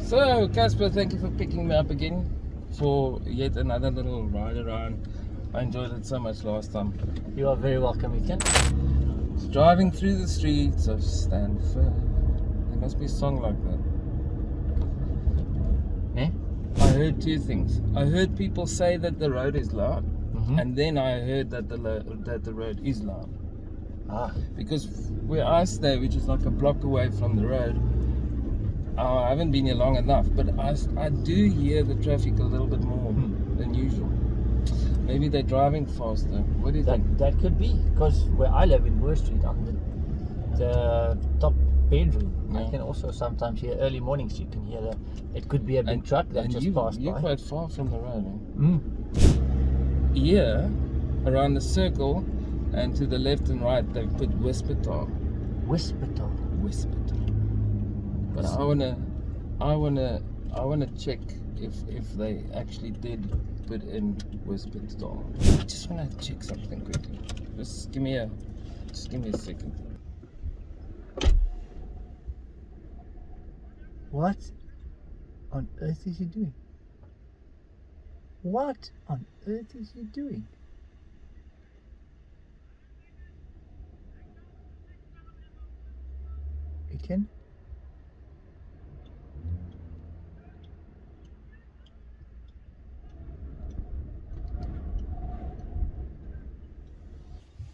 So, Casper, thank you for picking me up again for yet another little ride around. I enjoyed it so much last time. You are very welcome, Ethan. Driving through the streets of Stanford. There must be a song like that. Eh? I heard two things. I heard people say that the road is loud, and then I heard that the road is loud. Ah. Because where I stay, which is like a block away from the road, I haven't been here long enough, but I do hear the traffic a little bit more than usual. Maybe they're driving faster. What do you think? That could be, because where I live in Moore Street, on the top bedroom, Yeah. I can also sometimes hear early mornings. You can hear it could be a big truck that just passed You're by. quite far from the road. Eh? Mm. Here, around the circle, and to the left and right, they've put whisper talk. Whisper talk. But I wanna check if they actually did put in whisper talk. I just wanna check something quickly. Just give me a second. What on earth is he doing? What on earth is he doing? Etienne?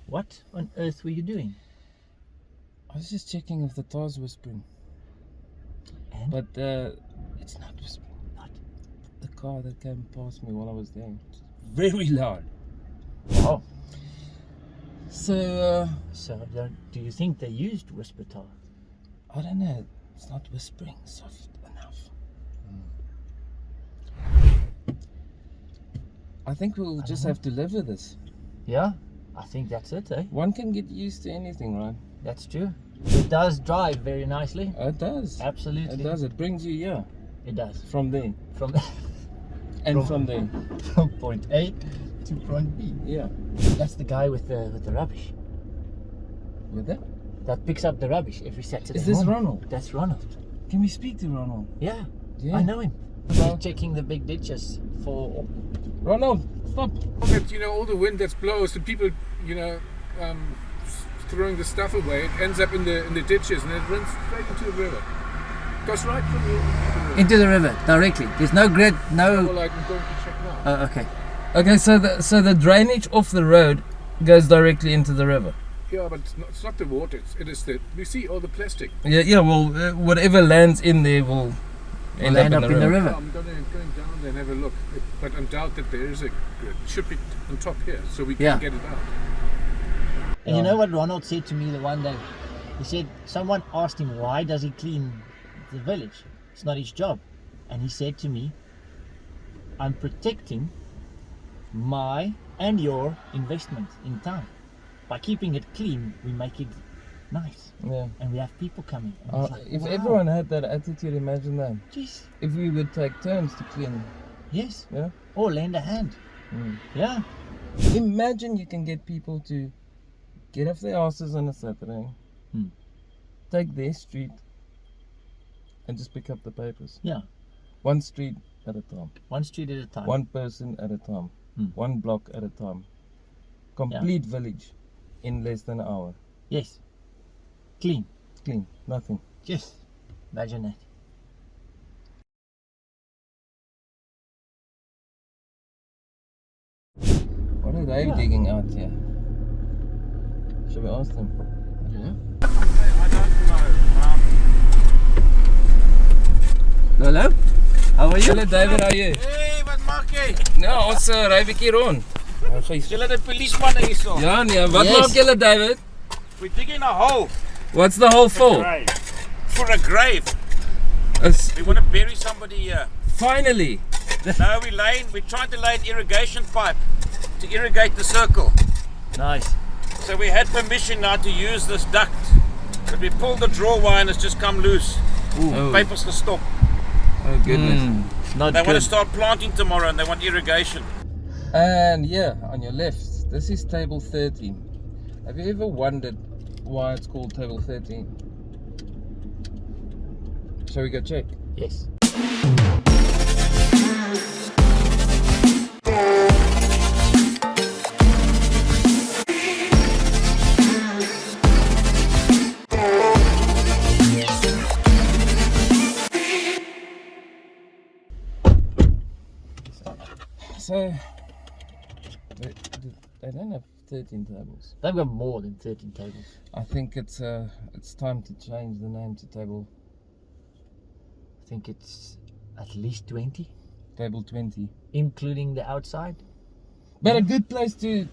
What on earth were you doing? I was just checking if the car's whispering. And? But it's not whispering. Not. The car that came past me while I was there. It's very loud. Wow. So Do you think they used whisper talk? I don't know. It's not whispering soft enough. I think we'll just have to live with this. Yeah, I think that's it, eh? One can get used to anything, right? That's true. It does drive very nicely. It does. Absolutely. It does. It brings you here. It does. From there. From From there. from point A to point B. Yeah. That's the guy with the rubbish. With that? That picks up the rubbish every Saturday. Is this morning. Ronald? That's Ronald. Can we speak to Ronald? Yeah. Yeah. I know him. Well- He's checking the big ditches for. Ronald, stop. That, all the wind that blows, the people, throwing the stuff away, it ends up in the ditches and it runs straight into the river. Goes right from here Into the river directly. There's no grid, no. Well, I'm going to check now. Okay. Okay, so the drainage off the road goes directly into the river. Yeah, but it's not the water. It is you see all the plastic. Yeah. Well, whatever lands in there will end up in the river. I'm going down there and have a look. But I doubt that there is a grid. It should be on top here, so we can get it out. And you know what Ronald said to me the one day? He said someone asked him why does he clean the village? It's not his job. And he said to me, I'm protecting my and your investment in town. By keeping it clean, we make it nice. Yeah. And we have people coming. And it's like, If wow. everyone had that attitude, imagine that. Jeez. If we would take turns to clean. Yes. Yeah. Or lend a hand. Yeah. Imagine you can get people to get off their asses on a Saturday, take their street, and just pick up the papers. Yeah. One street at a time. One street at a time. One person at a time. One block at a time. Complete village in less than an hour. Yes. Clean. Clean. Nothing. Yes. Imagine that. What are they digging out here? Should we ask them? Yeah. I don't know. Hello? How are you? Hello David, how are you? Hey, wat maak jy? Nou, ons ry 'n bietjie rond. Julle het polismanne hierso. Ja nee, wat Yes. maak julle David? We're digging a hole What's the hole for? for a grave. We want to bury somebody here. Finally. No, we're trying to lay an irrigation pipe to irrigate the circle. Nice. So we had permission now to use this duct. But we pulled the draw wire and it's just come loose. Oh, Papers gestop. oh goodness. Not They want good. to start planting tomorrow and they want irrigation. And yeah, on your left, this is table 13. Have you ever wondered why it's called table 13? Shall we go check? Yes. So they don't have 13 tables. They've got more than 13 tables. I think it's time to change the name to table I think it's at least 20, 20, including the outside. but a good place to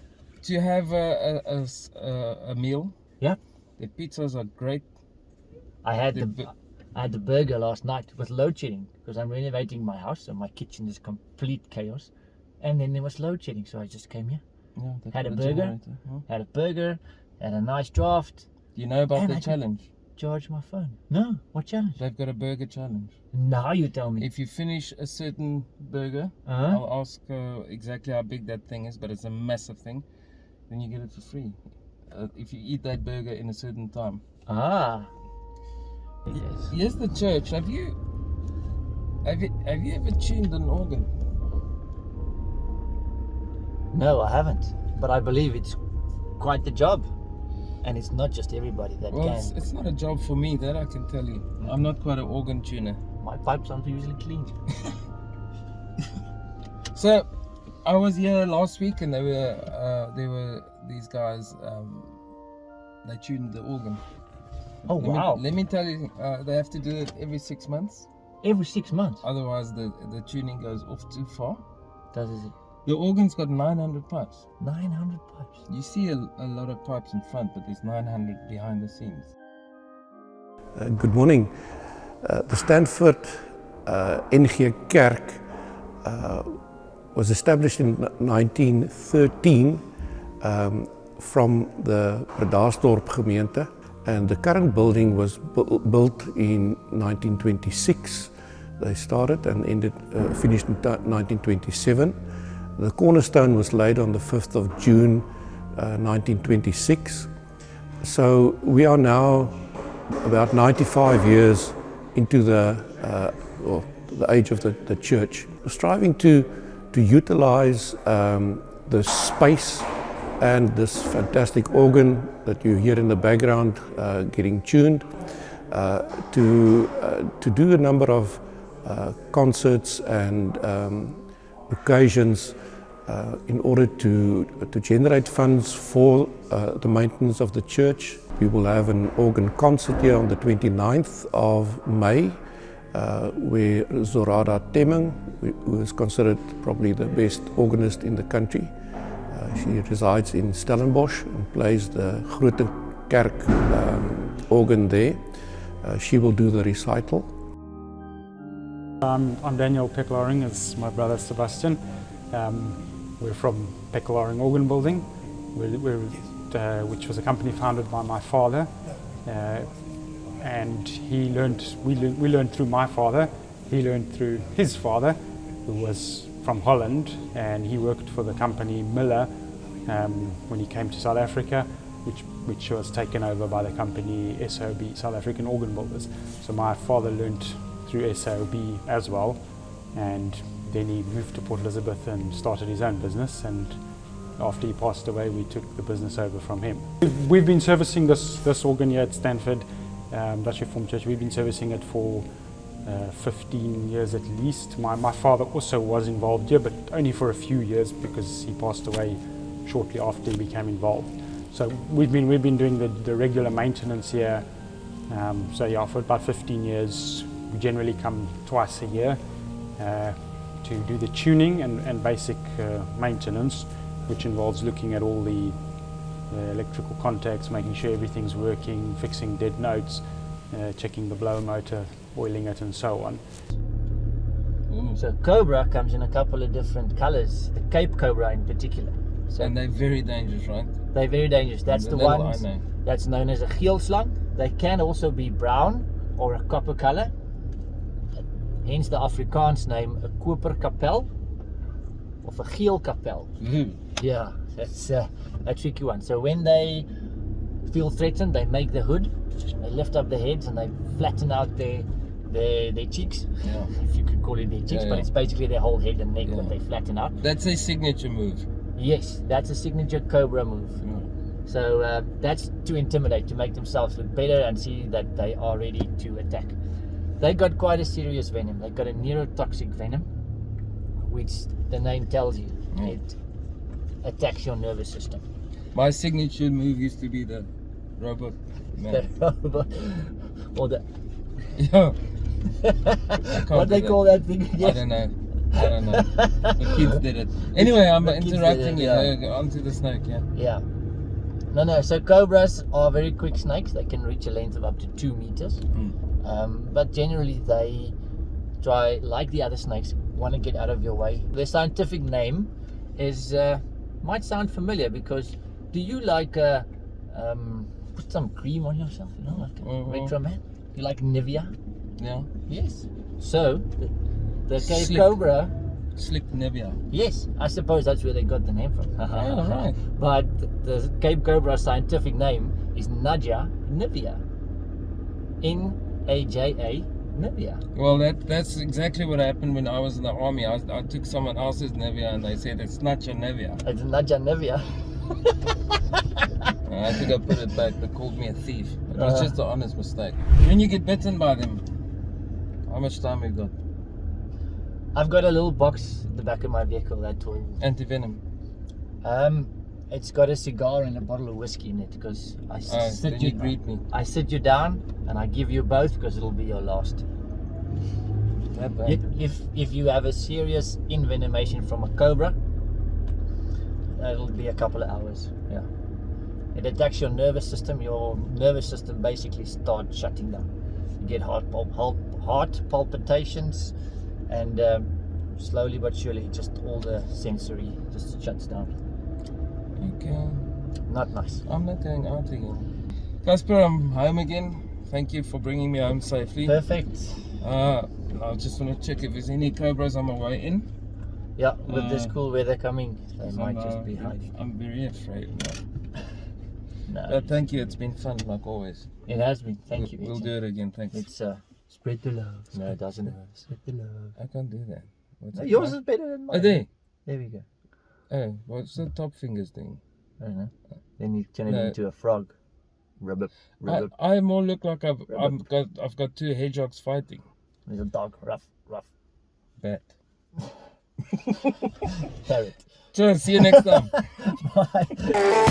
have a meal. Yeah. The pizzas are great. I had The I had the burger last night with load shedding because I'm renovating my house and my kitchen is complete chaos. And then there was load shedding, so I just came here. Yeah, they've Had got a burger. generator, huh? Had a burger, had a nice draft. You know about And the I could- challenge? Charge my phone. No, what challenge? They've got a burger challenge. Now you tell me. If you finish a certain burger, Uh-huh. I'll ask exactly how big that thing is, but it's a massive thing. Then you get it for free. If you eat that burger in a certain time. Ah. Yes. Here's the church. Have you ever tuned an organ? No, I haven't. But I believe it's quite the job. And it's not just everybody that Well, can. it's not a job for me, that I can tell you. I'm not quite an organ tuner. My pipes aren't usually clean. So, I was here last week, and there were these guys. They tuned the organ. Oh, wow. Let me tell you, they have to do it every 6 months. Every 6 months. Otherwise, the tuning goes off too far. Does it? The organ's got 900 pipes. 900 pipes. You see a lot of pipes in front, but there's 900 behind the scenes. Good morning. The Stanford NG Kerk was established in 1913 from the Bredasdorp gemeente, and the current building was built in 1926. They started and finished in 1927. The cornerstone was laid on the 5th of June 1926. So we are now about 95 years into the age of the church, striving to utilize the space and this fantastic organ that you hear in the background getting tuned to do a number of concerts and occasions in order to generate funds for the maintenance of the church. We will have an organ concert here on the 29th of May, where Zorada Temming, who is considered probably the best organist in the country, she resides in Stellenbosch and plays the Grote Kerk organ there. She will do the recital. I'm Daniel Peckloring, it's my brother Sebastian. We're from Peckloring Organ Building, which was a company founded by my father. And we learned through my father, he learned through his father, who was from Holland, and he worked for the company Miller when he came to South Africa, which was taken over by the company SOB, South African Organ Builders. So my father learned through SOB as well, and then he moved to Port Elizabeth and started his own business, and after he passed away we took the business over from him. We've been servicing this organ here at Stanford Dutch Reformed Church. We've been servicing it for 15 years at least. My father also was involved here, but only for a few years because he passed away shortly after he became involved. So we've been doing the regular maintenance here. So yeah, for about 15 years. We generally come twice a year to do the tuning and basic maintenance, which involves looking at all the electrical contacts, making sure everything's working, fixing dead notes, checking the blower motor, oiling it, and so on. So Cobra comes in a couple of different colors, the Cape Cobra in particular. So And they're very dangerous, right? they're very dangerous. That's the little ones I know. that's known as a geelslang. They can also be brown or a copper color. Hence the Afrikaans name, a koperkapel of a geelkapel. Yeah, that's a tricky one. So when they feel threatened, they make the hood, they lift up the heads and they flatten out their their cheeks, Yeah. if you could call it their cheeks, Yeah, but yeah. it's basically their whole head and neck Yeah. that they flatten out. That's a signature move. Yes, that's a signature cobra move. Yeah. So that's to intimidate, to make themselves look better and see that they are ready to attack. They got quite a serious venom. They got a neurotoxic venom, which the name tells you. Mm. It attacks your nervous system. My signature move used to be the robot man. Or the Yeah. what they call that thing I again? don't know. The kids did it. Anyway, I'm The kids did interrupting it, you. yeah. Go on to the snake, yeah. Yeah. No. So cobras are very quick snakes. They can reach a length of up to 2 meters. But generally they try, like the other snakes, want to get out of your way. Their scientific name is might sound familiar because do you like put some cream on yourself, you know, like a retro man? You like Nivea? Yeah. Yes. So the cave Slick. cobra. Slick Nivea. Yes, I suppose that's where they got the name from. Yeah, right. But the Cape Cobra scientific name is Naja Nivea. Naja Nivea. Well, that's exactly what happened when I was in the army. I took someone else's Nivea and they said it's not your Nivea. It's Naja Nivea. I had to go put it back. They called me a thief. It was just an honest mistake. When you get bitten by them, how much time we got? I've got a little box at the back of my vehicle that will. Anti-venom. It's got a cigar and a bottle of whiskey in it because I Then you greet me. I sit you down and I give you both because it'll be your last. That bad. If you have a serious envenomation from a cobra, it'll be a couple of hours. Yeah. It attacks your nervous system. Your nervous system basically starts shutting down. You get heart palpitations, and slowly but surely, just all the sensory just shuts down. Okay. Not nice. I'm not going out again. Casper, I'm home again. Thank you for bringing me home safely. Perfect. I just want to check if there's any cobras on my way in. Yeah, with this cool weather coming, they So might just be hiding. I'm very afraid. No, But thank you. It's been fun, like always. it has been. Thank you. We'll Ethan. do it again. Thanks. It's spread the love. No, it doesn't. Spread the love. I can't do that. What's No, it yours like? is better than mine. Oh, there. There we go. Oh, what's the top fingers doing? I don't know. Then you turn it No. into a frog. Rub it. I more look like I've Rabbit. got two hedgehogs fighting. There's a dog. Ruff. Bat. Parrot. So see you next time. Bye.